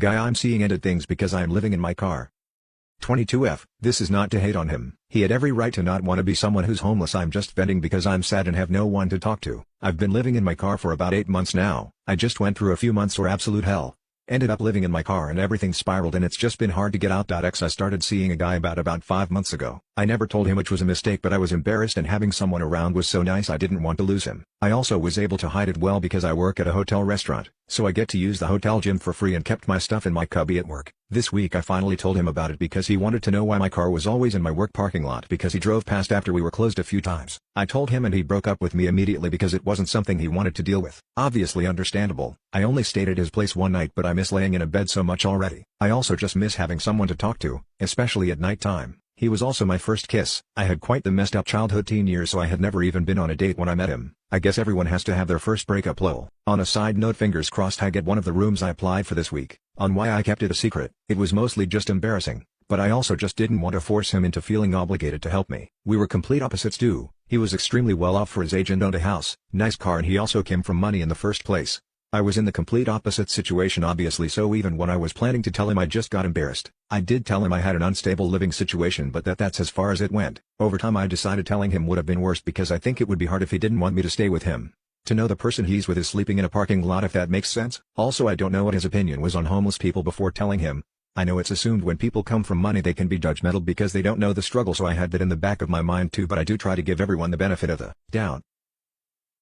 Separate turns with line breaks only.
Guy I'm seeing ended things because I am living in my car. 22F, this is not to hate on him. He had every right to not want to be someone who's homeless. I'm just venting because I'm sad and have no one to talk to. I've been living in my car for about 8 months now. I just went through a few months or absolute hell. Ended up living in my car and everything spiraled and it's just been hard to get out. I started seeing a guy about 5 months ago. I never told him, which was a mistake, but I was embarrassed and having someone around was so nice I didn't want to lose him. I also was able to hide it well because I work at a hotel restaurant, so I get to use the hotel gym for free and kept my stuff in my cubby at work. This week I finally told him about it because he wanted to know why my car was always in my work parking lot because he drove past after we were closed a few times. I told him and he broke up with me immediately because it wasn't something he wanted to deal with. Obviously understandable. I only stayed at his place one night, but I miss laying in a bed so much already. I also just miss having someone to talk to, especially at night time. He was also my first kiss. I had quite the messed up childhood teen years, so I had never even been on a date when I met him. I guess everyone has to have their first breakup, lol. On a side note, fingers crossed I get one of the rooms I applied for this week. On why I kept it a secret, it was mostly just embarrassing, but I also just didn't want to force him into feeling obligated to help me. We were complete opposites too. He was extremely well off for his age and owned a house, nice car, and he also came from money in the first place. I was in the complete opposite situation obviously, so even when I was planning to tell him I just got embarrassed. I did tell him I had an unstable living situation, but that's as far as it went. Over time I decided telling him would have been worse because I think it would be hard if he didn't want me to stay with him. To know the person he's with is sleeping in a parking lot, if that makes sense. Also, I don't know what his opinion was on homeless people before telling him. I know it's assumed when people come from money they can be judgmental because they don't know the struggle, so I had that in the back of my mind too, but I do try to give everyone the benefit of the doubt.